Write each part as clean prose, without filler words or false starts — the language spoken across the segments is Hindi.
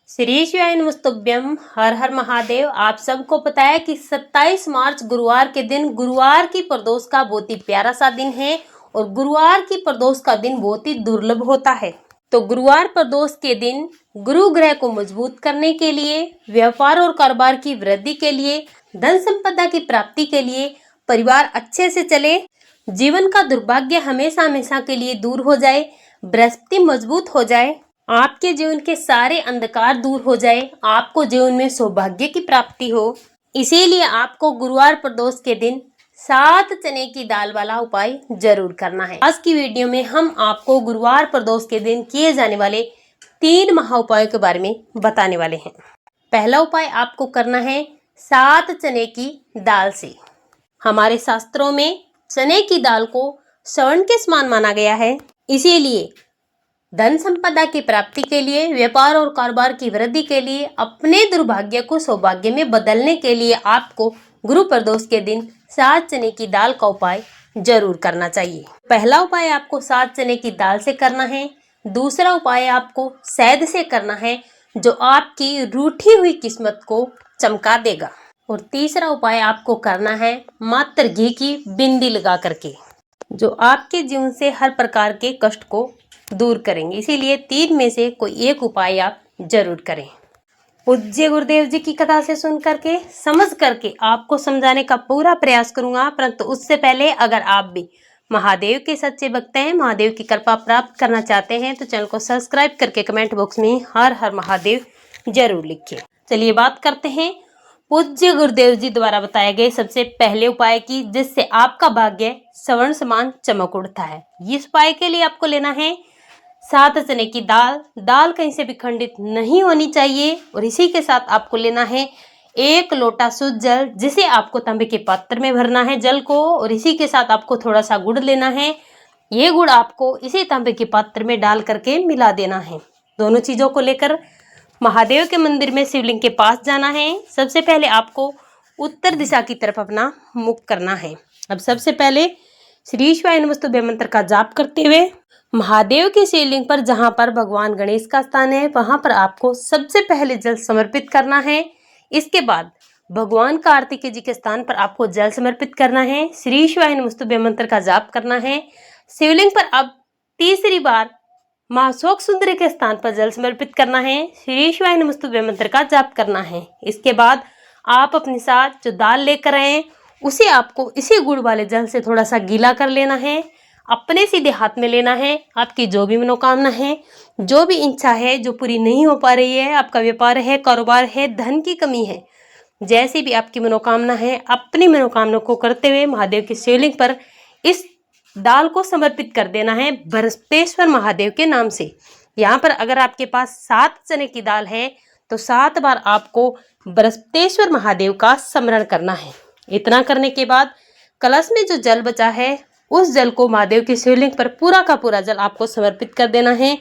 श्री शिवाय नमस्तुभ्यम। हर हर महादेव। आप सबको पता है कि 27 मार्च गुरुवार के दिन गुरुवार की प्रदोष का बहुत ही प्यारा सा दिन है और गुरुवार की प्रदोष का दिन बहुत ही दुर्लभ होता है। तो गुरुवार प्रदोष के दिन गुरु ग्रह को मजबूत करने के लिए, व्यापार और कारोबार की वृद्धि के लिए, धन संपदा की प्राप्ति के लिए, परिवार अच्छे से चले, जीवन का दुर्भाग्य हमेशा हमेशा के लिए दूर हो जाए, बृहस्पति मजबूत हो जाए, आपके जीवन के सारे अंधकार दूर हो जाए, आपको जीवन में सौभाग्य की प्राप्ति हो, इसीलिए आपको गुरुवार प्रदोष के दिन 7 चने की दाल वाला उपाय जरूर करना है। आज की वीडियो में हम आपको गुरुवार प्रदोष के दिन किए जाने वाले 3 महा उपायों के बारे में बताने वाले हैं। पहला उपाय आपको करना है 7 चने की दाल से। हमारे शास्त्रों में चने की दाल को स्वर्ण के समान माना गया है, इसीलिए धन संपदा की प्राप्ति के लिए, व्यापार और कारोबार की वृद्धि के लिए, अपने दुर्भाग्य को सौभाग्य में बदलने के लिए आपको गुरु प्रदोष के दिन 7 चने की दाल का उपाय जरूर करना चाहिए। पहला उपाय आपको 7 चने की दाल से करना है। दूसरा उपाय आपको शहद से करना है, जो आपकी रूठी हुई किस्मत को चमका देगा। और तीसरा उपाय आपको करना है मात्र घी की बिंदी लगा करके, जो आपके जीवन से हर प्रकार के कष्ट को दूर करेंगे। इसीलिए 3 में से कोई एक उपाय आप जरूर करें। पूज्य गुरुदेव जी की कथा से सुन करके, समझ करके आपको समझाने का पूरा प्रयास करूंगा, परंतु उससे पहले अगर आप भी महादेव के सच्चे भक्त हैं, महादेव की कृपा प्राप्त करना चाहते हैं, तो चैनल को सब्सक्राइब करके कमेंट बॉक्स में हर हर महादेव जरूर लिखिए। चलिए बात करते हैं पूज्य गुरुदेव जी द्वारा बताए गए सबसे पहले उपाय की, जिससे आपका भाग्य स्वर्ण समान चमक उठता है। इस उपाय के लिए आपको लेना है 7 चने की दाल। दाल कहीं से भी खंडित नहीं होनी चाहिए। और इसी के साथ आपको लेना है 1 लोटा शुद्ध जल, जिसे आपको तांबे के पात्र में भरना है जल को। और इसी के साथ आपको थोड़ा सा गुड़ लेना है। ये गुड़ आपको इसी तांबे के पात्र में डाल करके मिला देना है। दोनों चीजों को लेकर महादेव के मंदिर में शिवलिंग के पास जाना है। सबसे पहले आपको उत्तर दिशा की तरफ अपना मुख करना है। अब सबसे पहले श्री शिवाय नमस्तुभ्यम मंत्र का जाप करते हुए महादेव के शिवलिंग पर, जहां पर भगवान गणेश का स्थान है, वहां पर आपको सबसे पहले जल समर्पित करना है। इसके बाद भगवान कार्तिकेय जी के स्थान पर आपको जल समर्पित करना है। श्री शिवाय नमस्तुभ्यम मंत्र का जाप करना है। शिवलिंग पर अब तीसरी बार मां शोक सुंदरी के स्थान पर जल समर्पित करना है। श्री शिवाय नमस्तुभ्यम मंत्र का जाप करना है। इसके बाद आप अपने साथ जो दाल लेकर आए, उसे आपको इसी गुड़ वाले जल से थोड़ा सा गीला कर लेना है। अपने सीधे हाथ में लेना है। आपकी जो भी मनोकामना है, जो भी इच्छा है जो पूरी नहीं हो पा रही है, आपका व्यापार है, कारोबार है, धन की कमी है, जैसी भी आपकी मनोकामना है, अपनी मनोकामना को करते हुए महादेव के शिवलिंग पर इस दाल को समर्पित कर देना है बृहस्पतेश्वर महादेव के नाम से। यहाँ पर अगर आपके पास 7 चने की दाल है तो 7 बार आपको बृहस्पतेश्वर महादेव का स्मरण करना है। इतना करने के बाद कलश में जो जल बचा है, उस जल को महादेव के शिवलिंग पर पूरा का पूरा जल आपको समर्पित कर देना है।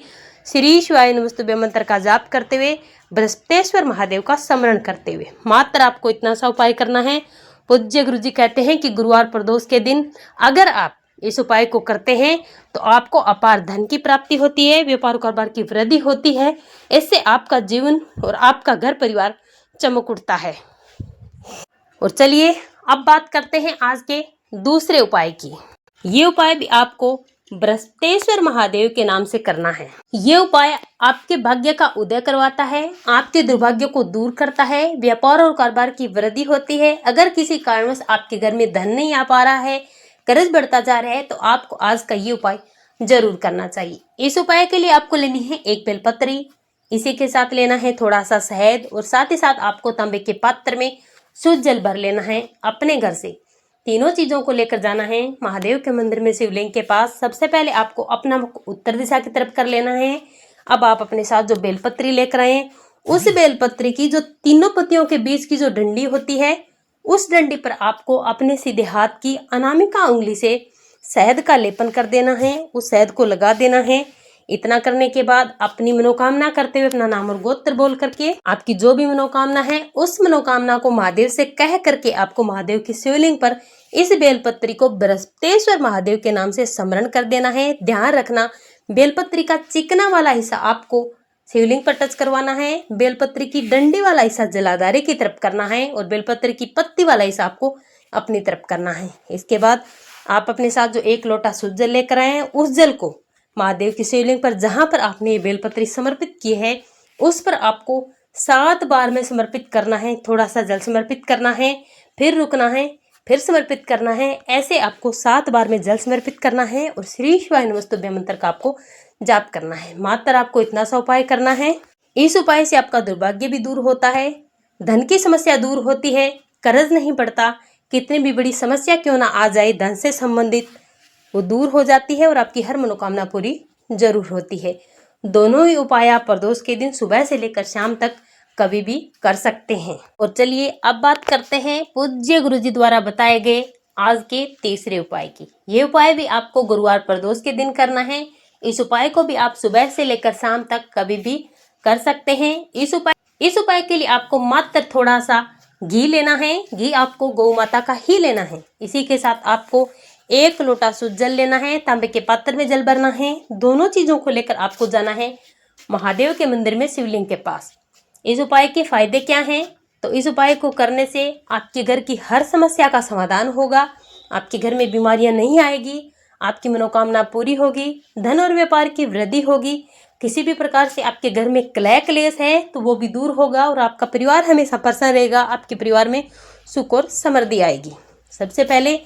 श्री शिवाय नमस्तुभ्यम मंत्र का जाप करते हुए, बृहस्पतेश्वर महादेव का स्मरण करते हुए मात्र आपको इतना सा उपाय करना है। पूज्य गुरु जी कहते हैं कि गुरुवार प्रदोष के दिन अगर आप इस उपाय को करते हैं तो आपको अपार धन की प्राप्ति होती है, व्यापार कारोबार की वृद्धि होती है। इससे आपका जीवन और आपका घर परिवार चमक उठता है। और चलिए अब बात करते हैं आज के दूसरे उपाय की। ये उपाय भी आपको बृहस्पतेश्वर महादेव के नाम से करना है। ये उपाय आपके भाग्य का उदय करवाता है, आपके दुर्भाग्य को दूर करता है, व्यापार और कारोबार की वृद्धि होती है। अगर किसी कारणवश आपके घर में धन नहीं आ पा रहा है, कर्ज बढ़ता जा रहा है, तो आपको आज का ये उपाय जरूर करना चाहिए। इस उपाय के लिए आपको लेनी है 1 बेलपत्री, इसी के साथ लेना है थोड़ा सा शहद, और साथ ही साथ आपको तांबे के पात्र में शुद्ध जल भर लेना है अपने घर से। तीनों चीजों को लेकर जाना है महादेव के मंदिर में शिवलिंग के पास। सबसे पहले आपको अपना मुख उत्तर दिशा की तरफ कर लेना है। अब आप अपने साथ जो बेलपत्री लेकर आए, उस बेलपत्री की जो तीनों पत्तियों के बीच की जो डंडी होती है, उस डंडी पर आपको अपने सीधे हाथ की अनामिका उंगली से शहद का लेपन कर देना है, उस शहद को लगा देना है। इतना करने के बाद अपनी मनोकामना करते हुए अपना नाम और गोत्र बोल करके आपकी जो भी मनोकामना है, उस मनोकामना को महादेव से कह करके आपको महादेव की शिवलिंग पर इस बेलपत्री को बृहस्पतेश्वर महादेव के नाम से स्मरण कर देना है। ध्यान रखना, बेलपत्री का चिकना वाला हिस्सा आपको शिवलिंग पर टच करवाना है। बेलपत्र की डंडी वाला हिस्सा जलाधारी की तरफ करना है और बेलपत्र की पत्ती वाला हिस्सा आपको अपनी तरफ करना है। इसके बाद आप अपने साथ जो 1 लोटा शुद्ध जल लेकर आए हैं, उस जल को महादेव की शिवलिंग पर जहां पर आपने ये बेलपत्री समर्पित की है उस पर आपको 7 बार में समर्पित करना है। थोड़ा सा जल समर्पित करना है, फिर रुकना है, फिर समर्पित करना है। ऐसे आपको 7 बार में जल समर्पित करना है और श्री शिवाय नमस्तुभ्यं मंत्र का आपको जाप करना है। मात्र आपको इतना सा उपाय करना है। इस उपाय से आपका दुर्भाग्य भी दूर होता है, धन की समस्या दूर होती है, कर्ज नहीं पड़ता, कितनी भी बड़ी समस्या क्यों ना आ जाए धन से संबंधित, वो दूर हो जाती है और आपकी हर मनोकामना पूरी जरूर होती है। दोनों ही उपाय आप प्रदोष के दिन सुबह से लेकर शाम तक कभी भी कर सकते हैं। और चलिए अब बात करते हैं पूज्य गुरुजी द्वारा बताए गए आज के तीसरे उपाय की। ये उपाय भी आपको गुरुवार प्रदोष के दिन करना है। इस उपाय को भी आप सुबह से लेकर शाम तक कभी भी कर सकते हैं। इस उपाय के लिए आपको मात्र थोड़ा सा घी लेना है। घी आपको गौ माता का ही लेना है। इसी के साथ आपको 1 लोटा शुद्ध जल लेना है। तांबे के पात्र में जल भरना है। दोनों चीजों को लेकर आपको जाना है महादेव के मंदिर में शिवलिंग के पास। इस उपाय के फायदे क्या हैं? तो इस उपाय को करने से आपके घर की हर समस्या का समाधान होगा, आपके घर में बीमारियां नहीं आएगी, आपकी मनोकामना पूरी होगी, धन और व्यापार की वृद्धि होगी। किसी भी प्रकार से आपके घर में कलह क्लेश है तो वो भी दूर होगा और आपका परिवार हमेशा प्रसन्न रहेगा। आपके परिवार में सुख और समृद्धि आएगी। सबसे पहले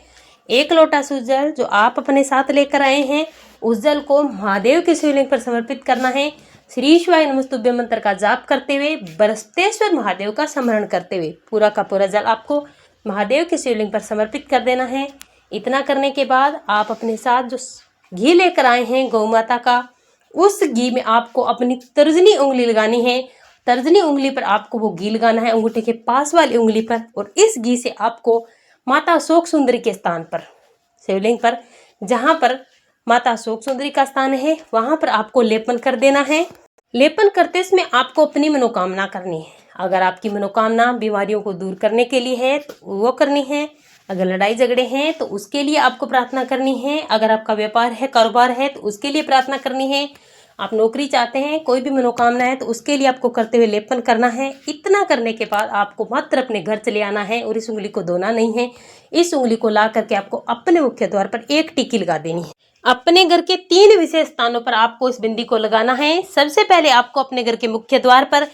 1 लोटा शुद्ध जल जो आप अपने साथ लेकर आए हैं, उस जल को महादेव के शिवलिंग पर समर्पित करना है। श्री शिवाय नमस्तुभ्यं मंत्र का जाप करते हुए, बृहस्पतेश्वर महादेव का स्मरण करते हुए पूरा का पूरा जल आपको महादेव के शिवलिंग पर समर्पित कर देना है। इतना करने के बाद आप अपने साथ जो घी लेकर आए हैं गौ माता का, उस घी में आपको अपनी तर्जनी उंगली लगानी है। तर्जनी उंगली पर आपको वो घी लगाना है, अंगूठे के पास वाली उंगली पर। और इस घी से आपको माता अशोक सुंदरी के स्थान पर, शिवलिंग पर जहां पर माता अशोक सुंदरी का स्थान है, वहां पर आपको लेपन कर देना है। लेपन करते समय आपको अपनी मनोकामना करनी है। अगर आपकी मनोकामना बीमारियों को दूर करने के लिए है तो वो करनी है। अगर लड़ाई झगड़े हैं तो उसके लिए आपको प्रार्थना करनी है। अगर आपका व्यापार है, कारोबार है तो उसके लिए प्रार्थना करनी है। आप नौकरी चाहते हैं, कोई भी मनोकामना है तो उसके लिए आपको करते हुए लेपन करना है। इतना करने के बाद आपको मात्र अपने घर चले आना है और इस उंगली को धोना नहीं है। इस उंगली को ला करके आपको अपने मुख्य द्वार पर 1 टिक्की लगा देनी है। अपने घर के 3 विशेष स्थानों पर आपको इस बिंदी को लगाना है। सबसे पहले आपको अपने घर के मुख्य द्वार पर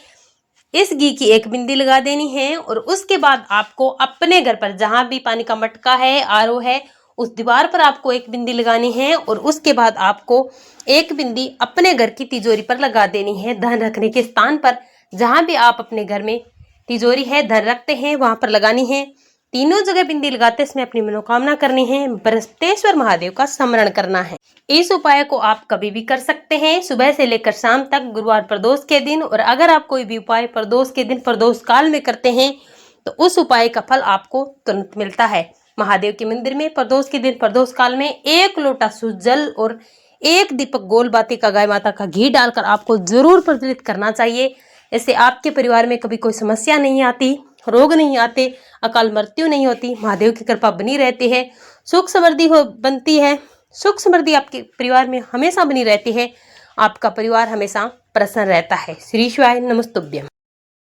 इस घी की 1 बिंदी लगा देनी है और उसके बाद आपको अपने घर पर जहां भी पानी का मटका है, आरओ है, उस दीवार पर आपको 1 बिंदी लगानी है। और उसके बाद आपको 1 बिंदी अपने घर की तिजोरी पर लगा देनी है। धन रखने के स्थान पर जहां भी आप अपने घर में तिजोरी है, धन रखते हैं, वहां पर लगानी है। तीनों जगह बिंदी लगाते समय अपनी मनोकामना करनी है। बृहस्पतेश्वर महादेव का स्मरण करना है। इस उपाय को आप कभी भी कर सकते हैं, सुबह से लेकर शाम तक, गुरुवार प्रदोष के दिन। और अगर आप कोई भी उपाय प्रदोष के दिन प्रदोष काल में करते हैं तो उस उपाय का फल आपको तुरंत मिलता है। महादेव के मंदिर में प्रदोष के दिन प्रदोष काल में 1 लोटा शुद्ध जल और 1 दीपक गोल बाती का गाय माता का घी डालकर आपको जरूर प्रज्वलित करना चाहिए। इससे आपके परिवार में कभी कोई समस्या नहीं आती, रोग नहीं आते, अकाल मृत्यु नहीं होती, महादेव की कृपा बनी रहती है, सुख समृद्धि बनती है। सुख समृद्धि आपके परिवार में हमेशा बनी रहती है। आपका परिवार हमेशा प्रसन्न रहता है। श्री शिवाय नमस्तुभ्यं।